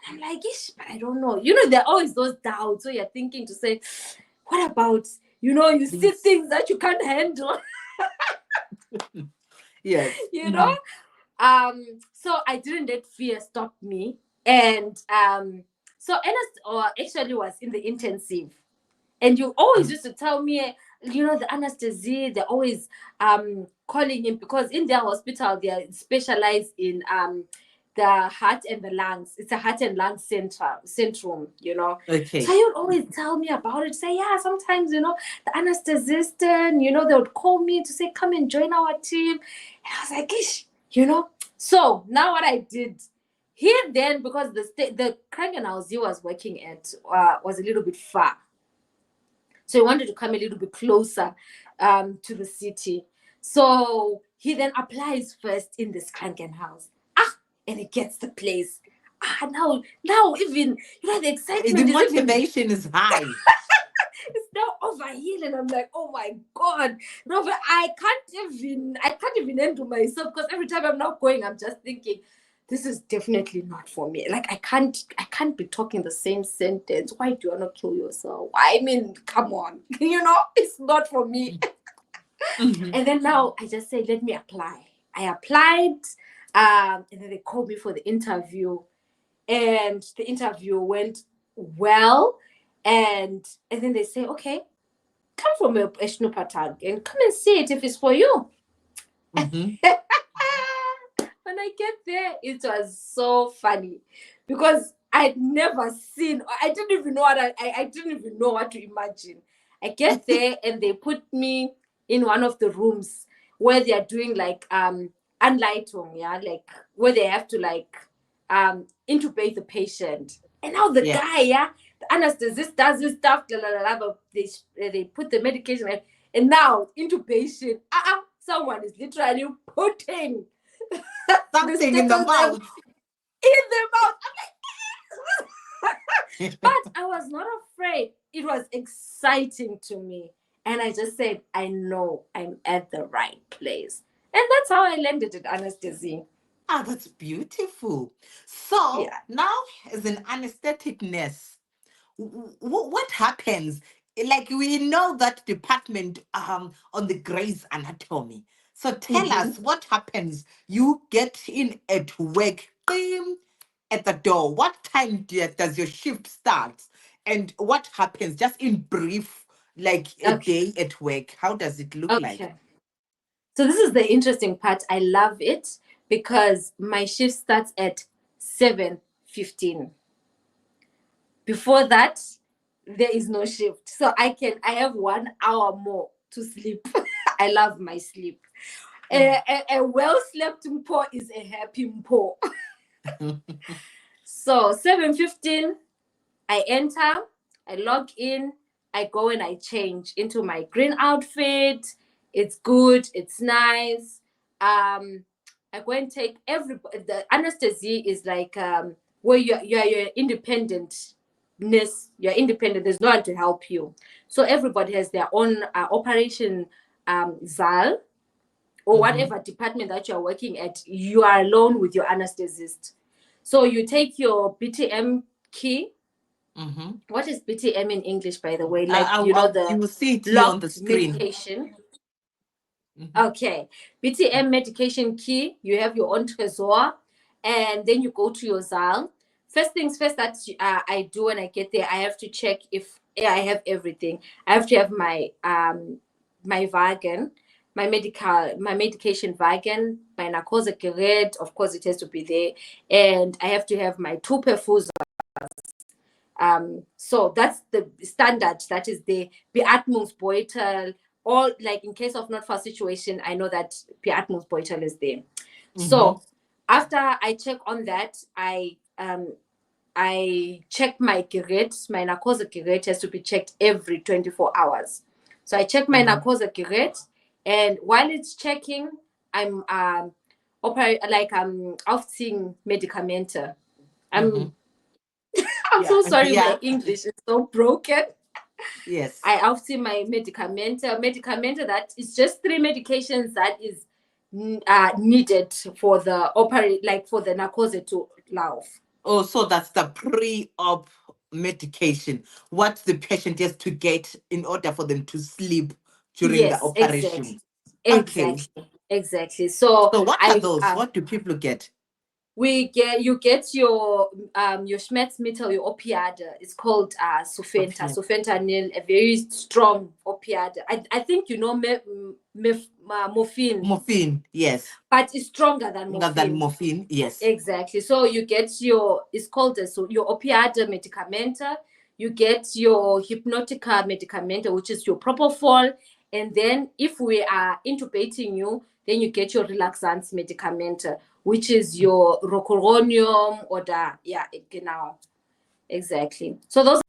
I'm like, ish, but I don't know. You know, there are always those doubts. So you're thinking to say, what about, you know, you see things that you can't handle. Yes. You know? So I didn't let fear stop me. And so Ernest actually was in the intensive. And you always used to tell me, you know, the anesthesia, they're always calling him because in their hospital, they are specialized in the heart and the lungs. It's a heart and lung centrum, you know. Okay. So he would always tell me about it, say, yeah, sometimes, you know, the anesthetist, and, you know, they would call me to say, come and join our team. And I was like, ish, you know. So now what I did here then, because the Krankenhaus he was working at was a little bit far. So he wanted to come a little bit closer to the city. So he then applies first in this Krankenhaus. And he gets the place. Now even, you know, the excitement The motivation is high. It's now over here, and I'm like, oh my God, no, but I can't even handle myself, because every time I'm not going, I'm just thinking, this is definitely not for me. Like I can't be talking the same sentence. Why do you want to kill yourself? I mean, come on, you know, it's not for me. Mm-hmm. And then now I just say, let me apply. I applied, and then they called me for the interview, and the interview went well, and then they say, okay, come from a Patag and come and see it if it's for you. Mm-hmm. When I get there, it was so funny because I'd never seen, I didn't even know I didn't even know what to imagine. I get there and they put me in one of the rooms where they are doing like Anleitung, yeah, like where they have to like intubate the patient. And now the guy, yeah, the anesthetist does this stuff, blah, blah, blah, but they put the medication, and now intubation, someone is literally putting Something in the mouth. In the mouth. I'm like, but I was not afraid. It was exciting to me. And I just said, I know I'm at the right place. And that's how I landed at anesthesia. That's beautiful. So Yeah. now, as an anesthetic nurse, what happens? Like we know that department on the Grey's Anatomy. So tell us what happens. You get in at work, bam, at the door. What time does your shift start? And what happens? Just in brief, like a day at work. How does it look like? Okay. So this is the interesting part. I love it because my shift starts at 7:15. Before that, there is no shift. So I have 1 hour more to sleep. I love my sleep. A well-slept Mpho is a happy Mpho. So 7:15, I enter, I log in, I go and I change into my green outfit. It's good, it's nice. I go and take the anesthesia is like where you're independent. You're independent, there's no one to help you. So everybody has their own operation zal, or whatever department that you're working at, you are alone with your anesthetist. So you take your BTM key. What is BTM in English, by the way? Like, you will see it here on the locked screen. medication. Okay. BTM medication key, you have your own tresor, and then you go to your zal. First things first that I do when I get there, I have to check if I have everything. I have to have my my wagon, my medication wagon, my narcotic gerät, of course it has to be there, and I have to have my 2 perfusers. So that's the standard that is the Beatmungsbeutel, or like in case of not for situation, I know that Beatmungsbeutel is there. So after I check on that, I check my gerät, my narcotic gerät has to be checked every 24 hours. So I check my narcotic gerät, and while it's checking, I'm aufziehen Medikamente. I'm so sorry, my English is so broken. Yes. I aufzieh my medicamente that is just 3 medications that is needed for the for the narcose to lauf. Oh, so that's the pre-op medication, what the patient has to get in order for them to sleep during the Yes, exactly. operation. Okay. Exactly. So So what are I those? What do people get? you get your Schmerzmittel, your opiate. It's called Okay. sufentanil, a very strong opiate. I think you know morphine, Morphine, yes. but it's stronger than Rather than morphine. morphine, yes. Exactly. So you get it's called your opiate medicamenta. You get your hypnotica medicamenta, which is your propofol. And then if we are intubating you, then you get your relaxants medicamenta, which is your rocuronium or genau. Exactly. So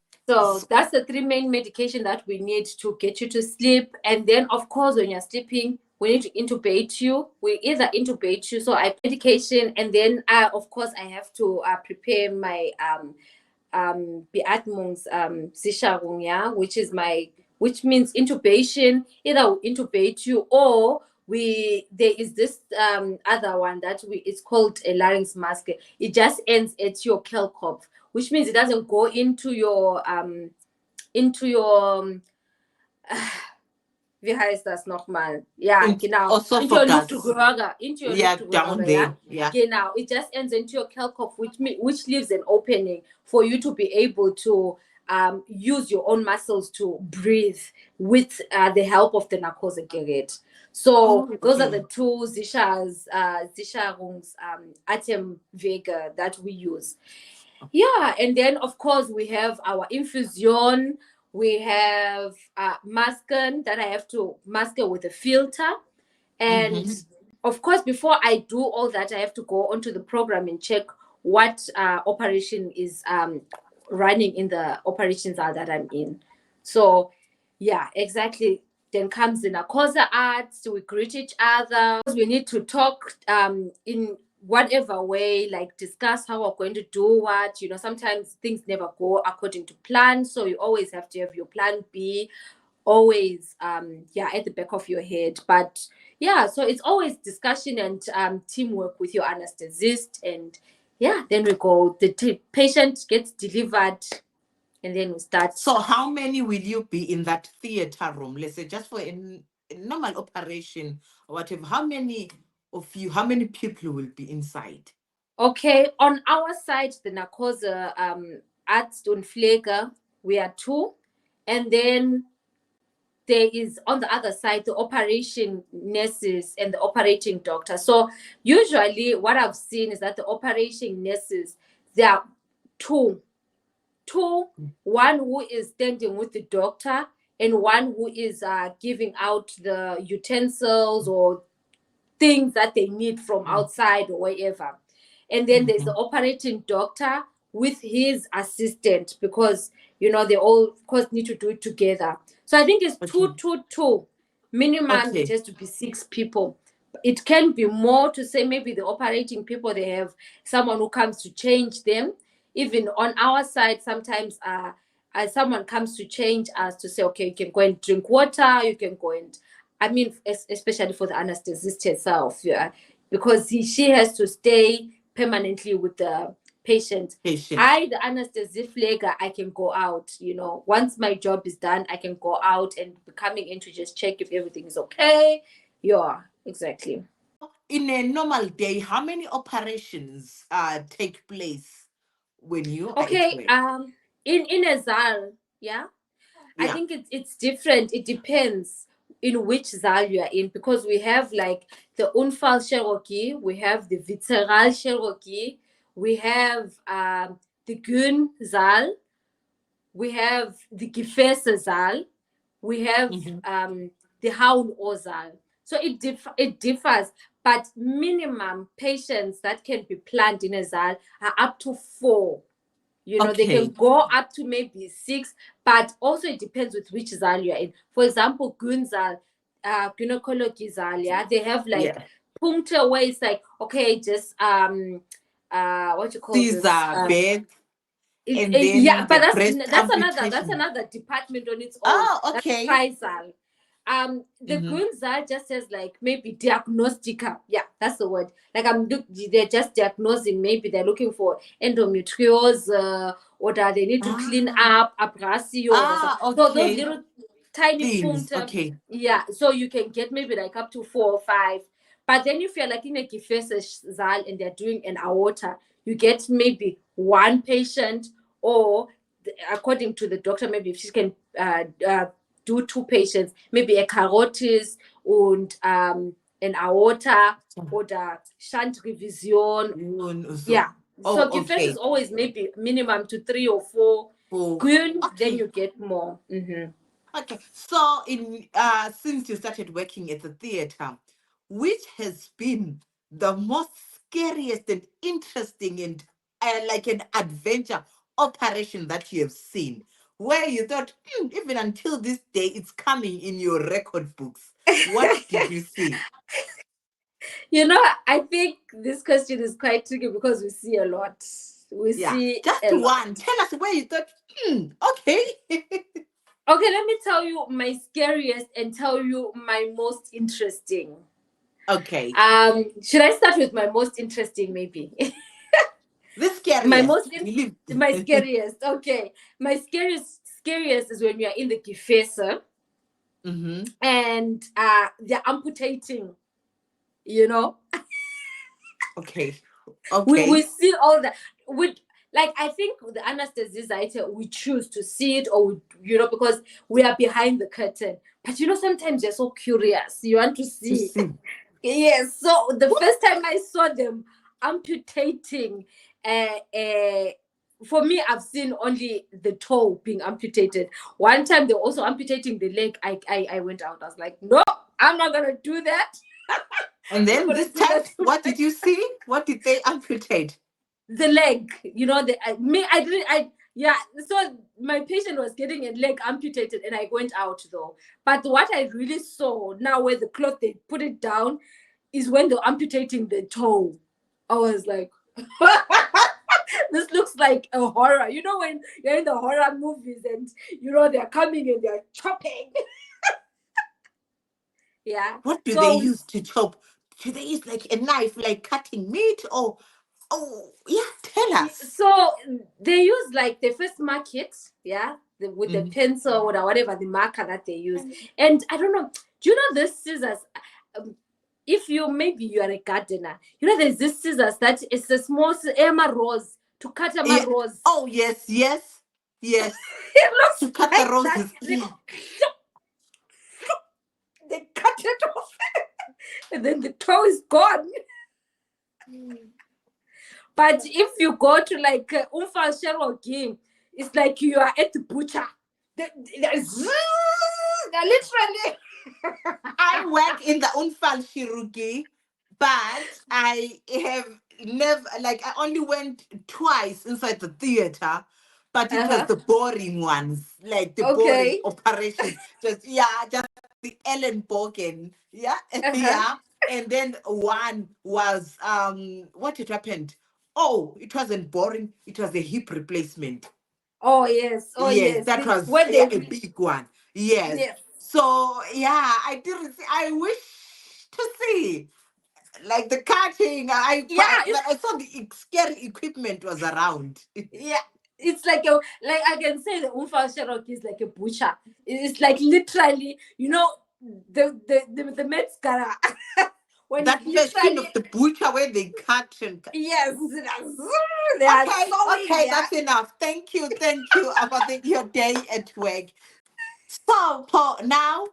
that's the three main medication that we need to get you to sleep. And then, of course, when you're sleeping, we need to intubate you. We either intubate you, so I medication, and then of course I have to prepare my Beatmungs Sicherung, yeah, which means intubation. Either we intubate you or there is this other one that it's called a larynx mask. It just ends at your Kehlkopf, which means it doesn't go into your wie heißt das nochmal? Ja, Und genau. Into your esophagus. Luftröhre. Into your Yeah, down Luftröhre, yeah? there. Yeah. Genau. It just ends into your Kehlkopf, which leaves an opening for you to be able to use your own muscles to breathe with the help of the Narkosegerät. So those are the two Sicherungs Atemwege that we use. Yeah, and then of course we have our infusion. We have masking that I have to mask with a filter. And of course, before I do all that, I have to go onto the program and check what operation is running in the operations that I'm in. So, yeah, exactly. Then comes the narcosa arts. We greet each other. We need to talk in whatever way, like discuss how we're going to do what. Sometimes things never go according to plan. So you always have to have your plan B always at the back of your head. But yeah, so it's always discussion and teamwork with your anesthetist. And yeah, then we go, the patient gets delivered, and then we start. So how many will you be in that theater room? Let's say just for a normal operation or whatever. How many people will be inside? Okay, on our side, the Narcose Arzt und Pflege, we are 2. And then there is on the other side the operation nurses and the operating doctor. So usually what I've seen is that the operation nurses, there are two, one who is standing with the doctor and one who is giving out the utensils or things that they need from outside or wherever. And then there's the operating doctor with his assistant, because they all of course need to do it together. So I think it's 2 minimum. It has to be 6 people. It can be more, to say maybe the operating people, they have someone who comes to change them. Even on our side, sometimes someone comes to change us, to say, okay, you can go and drink water, you can go and, especially for the anesthetist herself, yeah, because she has to stay permanently with the patient. I, the anesthetic, I can go out. Once my job is done, I can go out and be coming in to just check if everything is okay. Yeah, exactly. In a normal day, how many operations take place when you are at work? In a ZAL, yeah. I think it's different. It depends in which ZAL you are in, because we have like the Unfall Cherokee, we have the Visceral Cherokee, we have the Gun ZAL, we have the Gefäße ZAL, we have the Haun ZAL. So it differs, but minimum patients that can be planned in a ZAL are up to 4. They can go up to maybe 6, but also it depends with which ZAL you're in. For example, Gunzal, gynecology ZAL, yeah, they have like puncture where it's like, okay, just what you call Caesar this? bed. And then but the breast that's amputation. another department on its own. Oh, okay. That's Faisal. The Gunza just says like maybe diagnostica. Yeah, that's the word. Like they're just diagnosing. Maybe they're looking for endometriosis, or that they need to clean up abrasio. Okay. So those little tiny Things. punta. Okay. Yeah, so you can get maybe like up to 4 or 5. But then if you're like in a kifese zal and they're doing an aorta, you get maybe 1 patient, or according to the doctor, maybe if she can do 2 patients, maybe a carotis and an aorta or the shunt revision. Yeah. So kifese is always maybe minimum to 3 or 4. Then you get more. Okay, so in since you started working at the theater, which has been the most scariest and interesting and like an adventure operation that you have seen, where you thought, even until this day, it's coming in your record books? What did you see? I think this question is quite tricky because we see a lot. We see just a lot. one. Tell us where you thought, okay. Okay, let me tell you my scariest and tell you my most interesting. Okay. Should I start with my most interesting, maybe? The scariest. My scariest. Okay. My scariest is when we are in the kifesa and they're amputating, Okay. We see all that. I think the anesthesizer, we choose to see it, or because we are behind the curtain. But sometimes you're so curious, you want to see. Yes. So the first time I saw them amputating, for me, I've seen only the toe being amputated. One time they were also amputating the leg. I went out. I was like, no, I'm not gonna do that. And then this time, what did you see? What did they amputate? The leg. So my patient was getting a leg amputated and I went out though. But what I really saw now, where the cloth, they put it down, is when they're amputating the toe. I was like, this looks like a horror. When you're in the horror movies and they're coming and they're chopping. Yeah. What do they use to chop? Do they use like a knife, like cutting meat, or tell us. So they use like the first mark it, with the pencil or whatever the marker that they use. And I don't know, do you know this scissors? If you are a gardener, there's this scissors that it's a small Emma rose to cut a rose. Oh yes. It looks to cut like the roses. They cut it off, and then the toe is gone. But if you go to like Mpho Mothobe, it's like you are at the butcher. They're literally. I work in the Mpho Mothobe, but I have never, I only went twice inside the theater, but it was the boring ones, like the boring operation. Just the Ellen Bogen, and then one was what had happened. Oh, it wasn't boring. It was a hip replacement. Oh yes. That was a big one. Yes. So I didn't see. I wish to see like the cutting. I saw the scary equipment was around. It's like I can say the Mpho Mothobe is like a butcher. It's like literally, the Metzger. When that machine of the butcher where they cut and yes, okay, that's enough. Thank you about your day at work. So Paul, now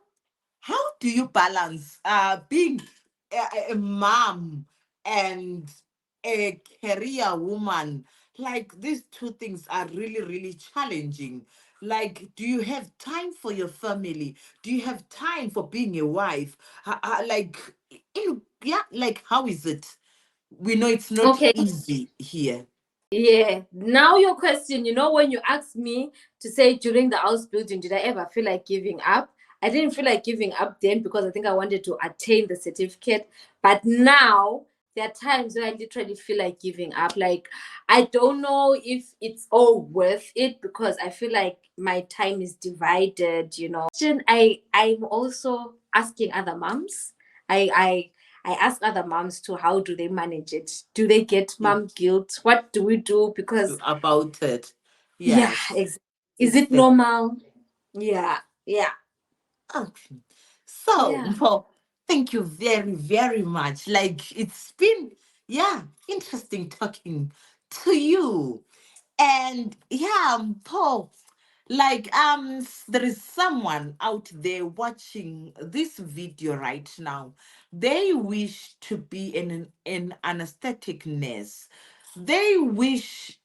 how do you balance being a mom and a career woman? Like these two things are really, really challenging. Like, do you have time for your family? Do you have time for being a wife? How is it? We know it's not easy here. Yeah. Now your question, when you asked me to say during the house building, did I ever feel like giving up? I didn't feel like giving up then because I think I wanted to attain the certificate. But now there are times when I literally feel like giving up. Like, I don't know if it's all worth it because I feel like my time is divided. I'm also asking other moms. I ask other moms too, how do they manage it? Do they get Yeah. mom guilt? What do we do? Because About it. yeah, Yes. is it Exactly. normal? Yeah, yeah, Okay. So, yeah. thank you very, very much. Like, it's been, yeah, interesting talking to you. And yeah, Paul, like, there is someone out there watching this video right now. They wish to be an anesthetic nurse. They wish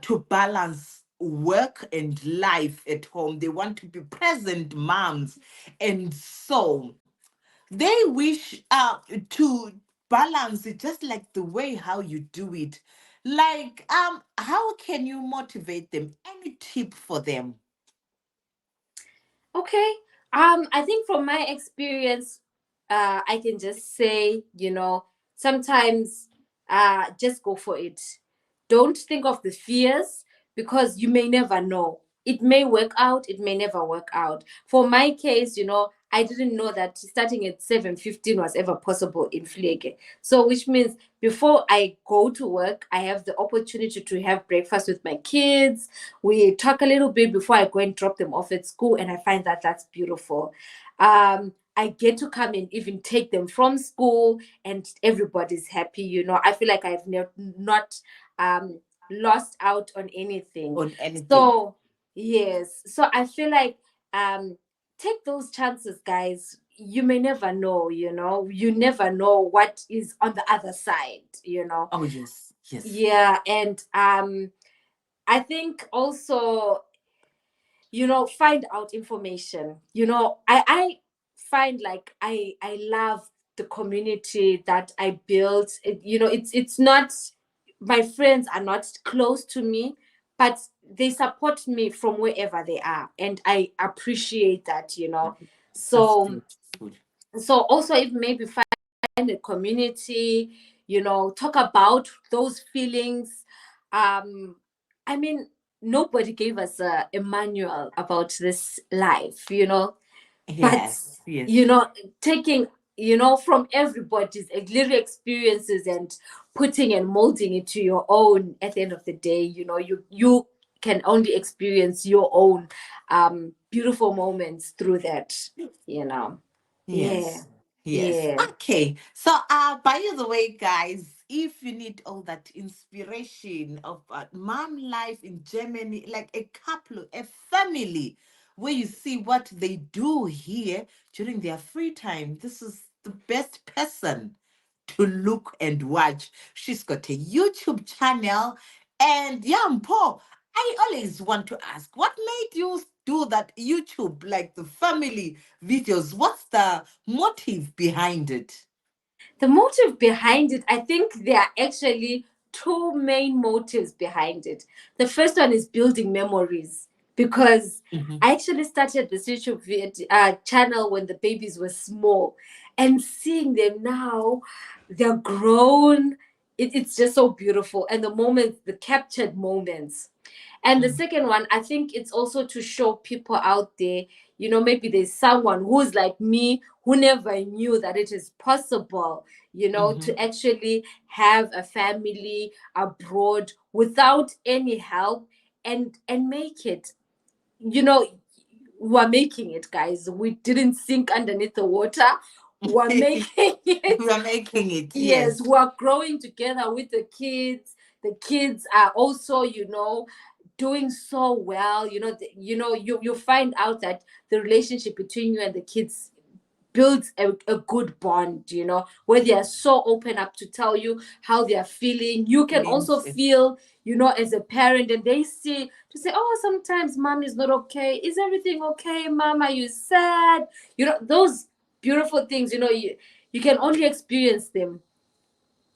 to balance work and life at home. They want to be present moms. And so they wish to balance it just like the way how you do it. Like, how can you motivate them? Any tip for them? Okay. I think from my experience, I can just say, sometimes just go for it. Don't think of the fears because you may never know. It may work out, it may never work out. For my case, I didn't know that starting at 7:15 was ever possible in Fliege. So which means before I go to work, I have the opportunity to have breakfast with my kids. We talk a little bit before I go and drop them off at school, and I find that that's beautiful. I get to come and even take them from school, and everybody's happy. I feel like I've not um, lost out on anything. On anything? So yes, so I feel like um, take those chances, guys. You may never know. You never know what is on the other side. Oh, yes, yes. Yeah, and I think also, find out information. I find like I love the community that I built. It's not, my friends are not close to me, but they support me from wherever they are, and I appreciate that. That's So beautiful. also, if maybe find a community, talk about those feelings. I mean, nobody gave us a manual about this life. But Yes, you yes, know taking from everybody's little experiences and putting and molding it to your own, at the end of the day, you can only experience your own beautiful moments through that you know yeah, yes, yes. yeah. Okay. So, by the way, guys, if you need all that inspiration of mom life in Germany, like a couple, a family, where you see what they do here during their free time, this is the best person to look and watch. She's got a YouTube channel. And yeah, Mpho, I always want to ask, what made you do that YouTube, like the family videos? What's the motive behind it? The motive behind it, I think there are actually two main motives behind it. The first one is building memories, because Mhm. I actually started the YouTube channel when the babies were small, and seeing them now, they're grown. It's just so beautiful. And the captured moments. And the Mm. second one, I think it's also to show people out there, maybe there's someone who's like me who never knew that it is possible, Mhm. to actually have a family abroad without any help, and make it. You know, we're making it, guys. We didn't sink underneath the water. We're making We it. are making it, Yes, yes. we're growing together with the kids. The kids are also, doing so well. You find out that the relationship between you and the kids builds a good bond, where they are so open up to tell you how they are feeling. You can also Feelings. feel, as a parent, and they see to say, oh, sometimes mom is not okay. Is everything okay, mom? Are you sad? Those beautiful things, you can only experience them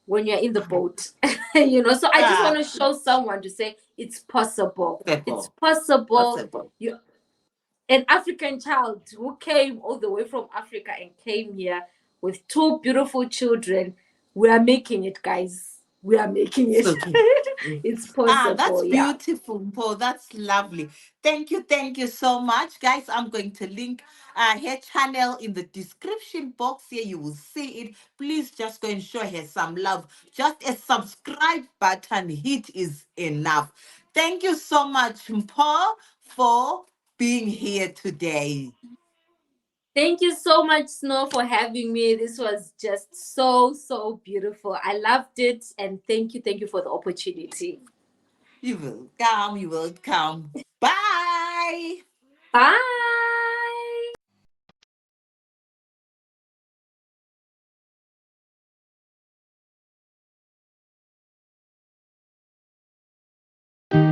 when you're in the boat. So I just want Ah, to show someone to say it's possible. It's possible. possible. Possible. You An African child who came all the way from Africa and came here with two beautiful children. We are making it, guys. We are making It's it. okay. It's That's possible, yeah. beautiful, Mpho. That's lovely. Thank you so much, guys. I'm going to link her channel in the description box here. You will see it. Please just go and show her some love. Just a subscribe button hit is enough. Thank you so much, Mpho, for being here today. Thank you so much, Snow, for having me. This was just so, so beautiful. I loved it. And thank you for the opportunity. You will come. You will come. Bye. Bye.